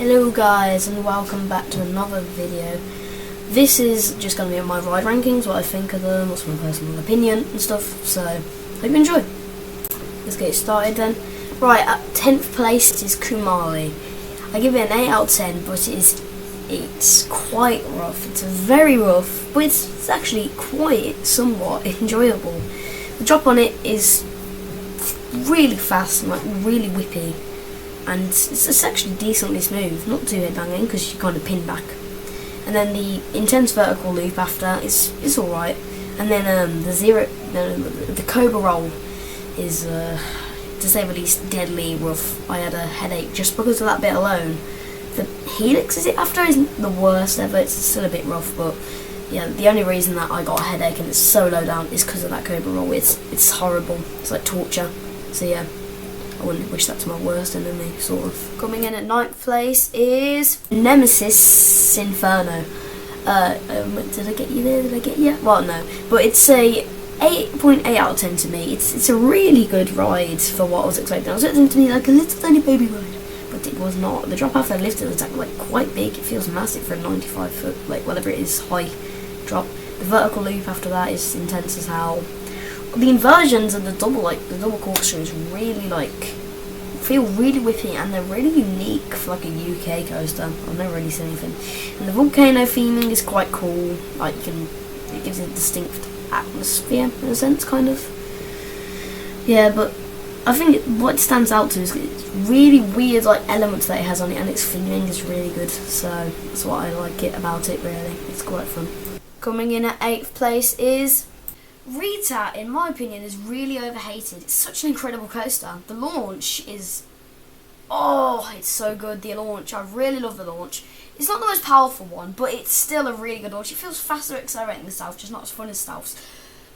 Hello guys, and welcome back to another video. This is just going to be my ride rankings, what I think of them, what's my personal opinion and stuff, so hope you enjoy. Let's get started then. Right, at 10th place is Kumali. I give it an 8 out of 10, but it's quite rough. It's very rough, but it's actually quite somewhat enjoyable. The drop on it is really fast and like really whippy, and it's actually decently smooth, not too head banging because you kind of pin back. And then the intense vertical loop after is alright, and then the Cobra roll is to say the least deadly rough. I had a headache just because of that bit alone. The helix is it after isn't the worst ever, it's still a bit rough, but yeah, the only reason that I got a headache and it's so low down is because of that Cobra roll. It's horrible, it's like torture. So yeah, I wouldn't wish that to my worst enemy, sort of. Coming in at 9th place is Nemesis Inferno. Did I get you there? Did I get you? Well, no, but it's a 8.8 out of 10 to me. It's a really good ride for what I was expecting. I was expecting it to be like a little tiny baby ride, but it was not. The drop after I lifted was like quite big. It feels massive for a 95 foot, like whatever it is, high drop. The vertical loop after that is intense as hell. The inversions and the double corkscrews really feel really whippy, and they're really unique for like a UK coaster. I've never really seen anything. And the volcano theming is quite cool. Like it gives it a distinct atmosphere in a sense, kind of. Yeah, but I think what it stands out to is it's really weird like elements that it has on it, and its theming is really good. So that's what I like it about it. Really, it's quite fun. Coming in at 8th place is Rita. In my opinion, is really overhated. It's such an incredible coaster. The launch is, it's so good. The launch, I really love the launch. It's not the most powerful one, but it's still a really good launch. It feels faster accelerating than South, just not as fun as South's.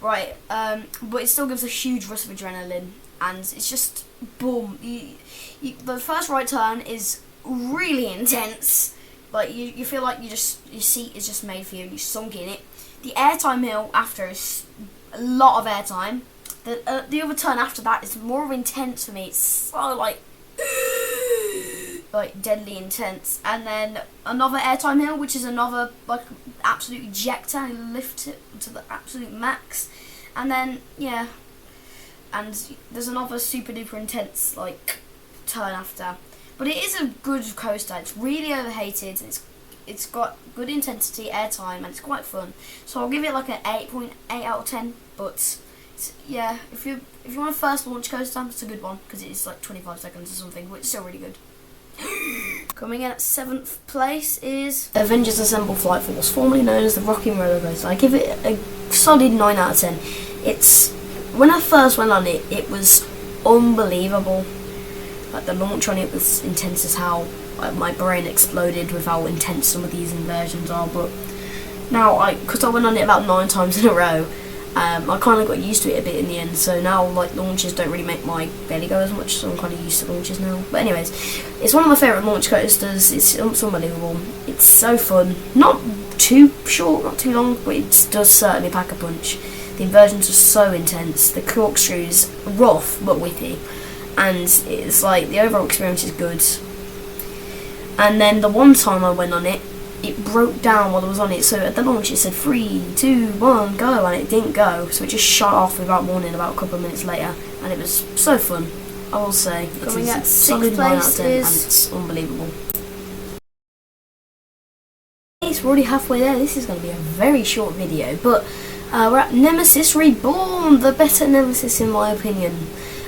Right, but it still gives a huge rush of adrenaline, and it's just boom. The first right turn is really intense. Like you feel like your seat is just made for you, and you sunk in it. The airtime hill after is a lot of airtime. The other turn after that is more intense for me. It's so like deadly intense. And then another airtime hill, which is another like absolute ejector, and lift it to the absolute max. And then yeah, and there's another super duper intense like turn after. But it is a good coaster. It's really overhated. It's got good intensity, airtime, and it's quite fun. So I'll give it like an 8.8 out of 10. But yeah, if you want a first launch coaster, it's a good one because it's like 25 seconds or something, but it's still really good. Coming in at 7th place is Avengers Assemble Flight Force, formerly known as the Rocking Rollercoaster. I give it a solid 9 out of 10. It's when I first went on it, it was unbelievable. Like the launch on it was intense as how my brain exploded with how intense some of these inversions are. But now, because I went on it about 9 times in a row, I kind of got used to it a bit in the end. So now, like, launches don't really make my belly go as much, so I'm kind of used to launches now. But anyways, it's one of my favourite launch coasters. It's unbelievable. It's so fun. Not too short, not too long, but it does certainly pack a punch. The inversions are so intense. The corkscrews rough but whippy, and it's like the overall experience is good. And then the one time I went on it, it broke down while I was on it. So at the launch it said 3, 2, 1, go, and it didn't go. So it just shut off without warning about a couple of minutes later, and it was so fun. I will say, coming at 6th place is, and it's unbelievable. It's already halfway there. This is going to be a very short video, but we're at Nemesis Reborn, the better Nemesis in my opinion.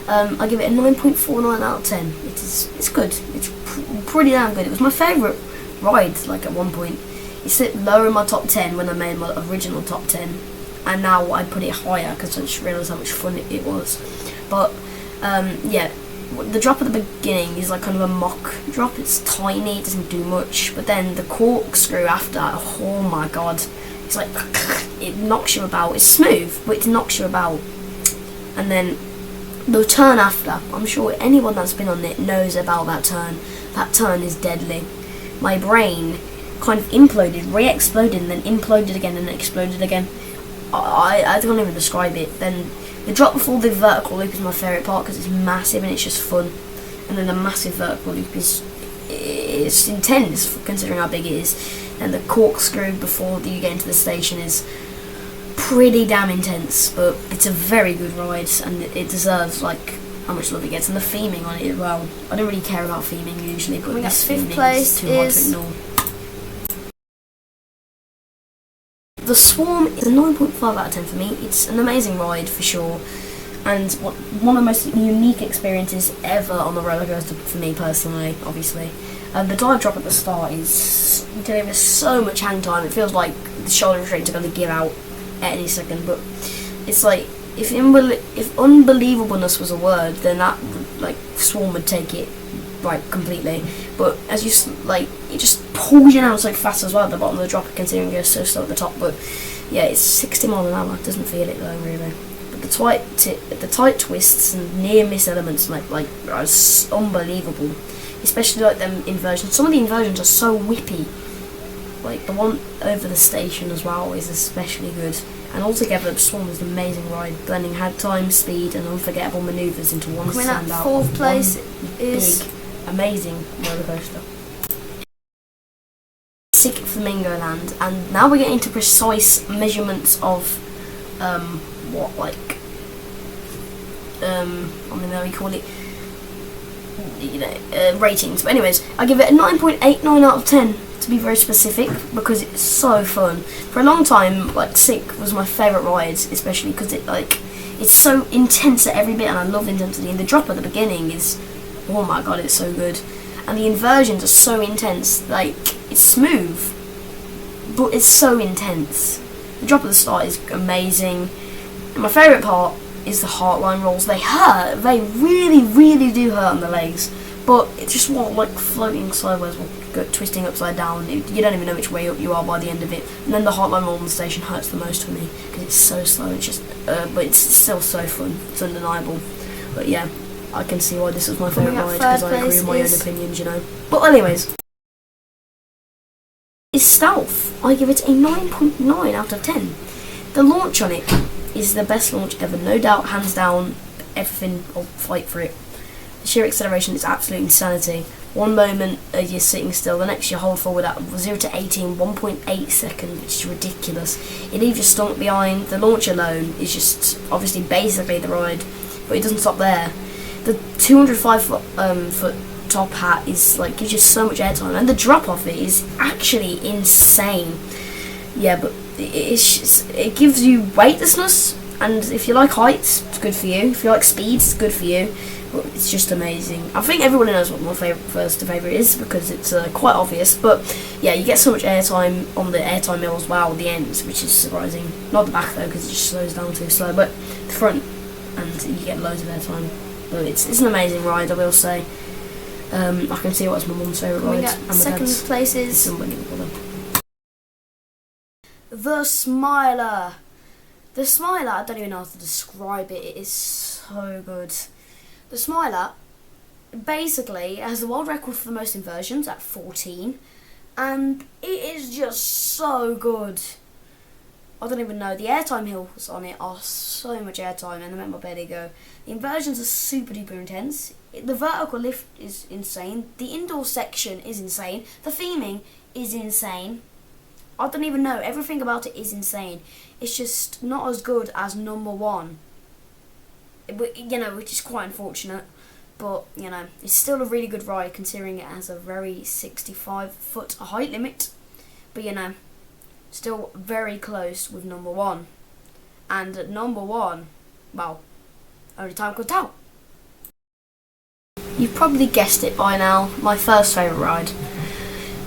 I give it a 9.49 out of 10. It's good. It's pretty damn good. It was my favourite ride, like at one point. It sit lower in my top 10 when I made my original top 10, and now I put it higher because I just realised how much fun it was. But yeah, the drop at the beginning is like kind of a mock drop. It's tiny, it doesn't do much, but then the corkscrew after, oh my god, it's like it knocks you about. It's smooth, but it knocks you about. And then the turn after, I'm sure anyone that's been on it knows about that turn. That turn is deadly. My brain kind of imploded, re-exploded, and then imploded again, and then exploded again. I can't even describe it. Then the drop before the vertical loop is my favourite part because it's massive and it's just fun. And then the massive vertical loop is it's intense considering how big it is. And the corkscrew before you get into the station is pretty damn intense, but it's a very good ride, and it deserves like how much love it gets, and the theming on it as well. I don't really care about theming usually, but this theming is too hard to ignore. The Swarm is a 9.5 out of 10 for me. It's an amazing ride for sure, and one of the most unique experiences ever on the roller coaster for me personally, obviously. The dive drop at the start is, you delivers so much hang time, it feels like the shoulder restraints are going to give out at any second, but it's like, if unbelievableness was a word, then that, like, Swarm would take it, like, completely. But as you, like, it just pulls you down so fast as well at the bottom of the drop, considering you're so slow at the top, but yeah, it's 60 miles an hour, doesn't feel it though, really. But the tight twists and near miss elements, like are unbelievable. Especially like them inversions. Some of the inversions are so whippy. Like the one over the station as well is especially good. And altogether, the Swarm is an amazing ride, blending hang time, speed, and unforgettable manoeuvres into one standout. Fourth place is big, amazing roller coaster. Sick Flamingo Land, and now we're getting to precise measurements of what, like I mean, how we call it, you know, ratings. But anyways, I give it a 9.89 out of 10 to be very specific, because it's so fun. For a long time, like, Sick was my favourite ride, especially because it's so intense at every bit, and I love the intensity. And the drop at the beginning is, oh my god, it's so good. And the inversions are so intense, like, it's smooth, but it's so intense. The drop at the start is amazing. And my favourite part is the heartline rolls. They hurt, they really, really do hurt on the legs, but it's just like floating sideways or twisting upside down. You don't even know which way up you are by the end of it. And then the heartline roll on the station hurts the most for me, because it's so slow. It's just, but it's still so fun. It's undeniable. But yeah, I can see why this was my favourite ride, because I agree with my own opinions, you know. But anyways, is Stealth. I give it a 9.9 out of 10. The launch on it is the best launch ever, no doubt, hands down. Everything, I'll fight for it. The sheer acceleration is absolute insanity. One moment you're sitting still, the next you hold forward at 0 to 80 in 1.8 seconds, which is ridiculous. It leaves your stomach behind. The launch alone is just obviously basically the ride, but it doesn't stop there. The 205 foot top hat is like, gives you so much airtime, and the drop off it is actually insane. Yeah, but it gives you weightlessness, and if you like heights, it's good for you. If you like speeds, it's good for you. But it's just amazing. I think everyone knows what my first favourite is, because it's quite obvious. But yeah, you get so much airtime on the airtime mill as well, the ends, which is surprising. Not the back though, because it just slows down too slow. But the front, and you get loads of airtime. But it's an amazing ride, I will say. I can see what's my mum's favourite ride. And second place is the Smiler. The Smiler, I don't even know how to describe it. It is so good. The Smiler basically has the world record for the most inversions at 14, and it is just so good. I don't even know. The airtime hills on it are so much airtime, and they make my belly go. The inversions are super duper intense. The vertical lift is insane. The indoor section is insane. The theming is insane. I don't even know. Everything about it is insane. It's just not as good as number one. You know, which is quite unfortunate. But, you know, it's still a really good ride, considering it has a very 65 foot height limit. But, you know, still very close with number one. And at number one, well, only time could tell. You've probably guessed it by now, my first favourite ride.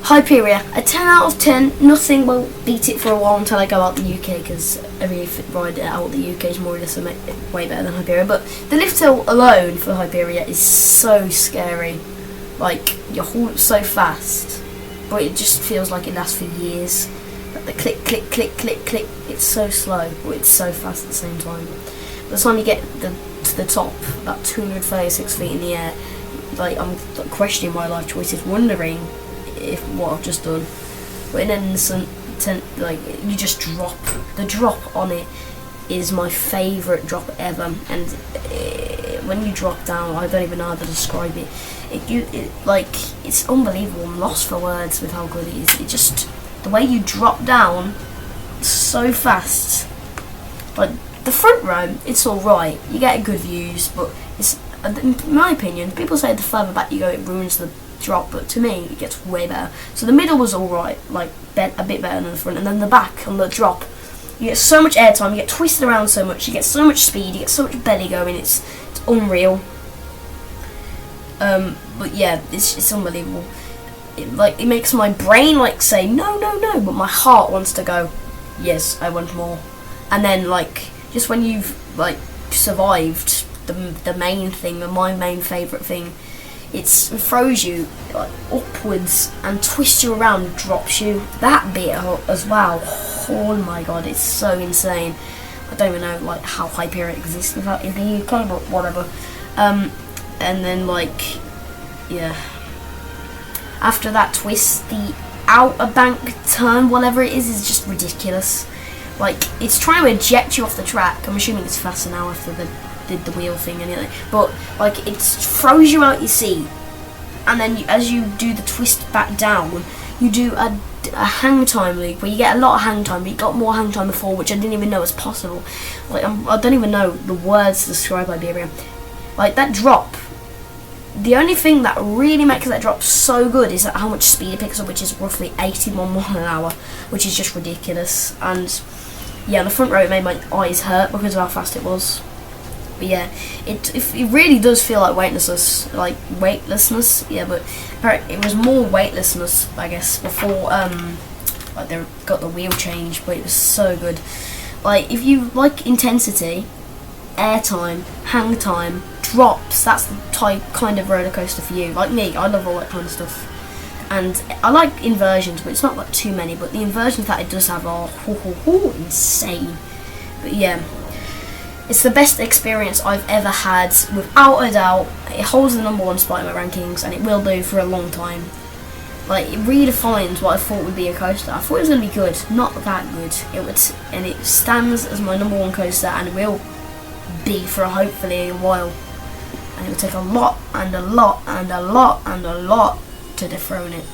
Hyperia, a 10 out of 10. Nothing will beat it for a while until I go out the UK, because every ride out the UK is more or less way better than Hyperia. But the lift hill alone for Hyperia is so scary. Like, you haul so fast, but it just feels like it lasts for years. Like the click, click, click, click, click. It's so slow, but it's so fast at the same time. By the time you get to the top, about 236 feet in the air, like, I'm questioning my life choices, wondering if what I've just done. But in an instant, like, you just drop. The drop on it is my favourite drop ever, and when you drop down, I don't even know how to describe it. It's unbelievable. I'm lost for words with how good it is. It just, the way you drop down so fast. Like the front row, it's all right. You get good views, but it's, in my opinion, people say the further back you go, it ruins the drop, but to me, it gets way better. So the middle was all right, like a bit better than the front, and then the back on the drop, you get so much airtime, you get twisted around so much, you get so much speed, you get so much belly going. It's unreal. But yeah, it's unbelievable. It makes my brain like say no, no, no, but my heart wants to go yes, I want more. And then just when you've survived the main thing, and my main favourite thing, it throws you upwards and twists you around and drops you. That bit as well, oh my god, it's so insane. I don't even know how Hyperion exists in the UK, but whatever. And then yeah, after that twist, the outer bank turn, whatever it is just ridiculous. It's trying to eject you off the track. I'm assuming it's faster now after they did the wheel thing anyway. But it throws you out your seat, and then as you do the twist back down, you do a hang time loop where you get a lot of hang time, but you got more hang time before, which I didn't even know was possible. I don't even know the words to describe Iberia. That drop. The only thing that really makes that drop so good is how much speed it picks up, which is roughly 81 miles an hour, which is just ridiculous. And yeah, on the front row it made my eyes hurt because of how fast it was. But yeah, it really does feel like weightlessness, yeah. But it was more weightlessness, I guess, before they got the wheel change. But it was so good. If you like intensity, airtime, hang time, drops, that's the kind of roller coaster for you. Like me, I love all that kind of stuff. And I like inversions, but it's not too many. But the inversions that it does have are insane. But yeah, it's the best experience I've ever had, without a doubt. It holds the #1 spot in my rankings, and it will do for a long time. It redefines what I thought would be a coaster. I thought it was going to be good, not that good. And it stands as my #1 coaster, and it will be for hopefully a while. And it will take a lot and a lot and a lot and a lot to dethrone it.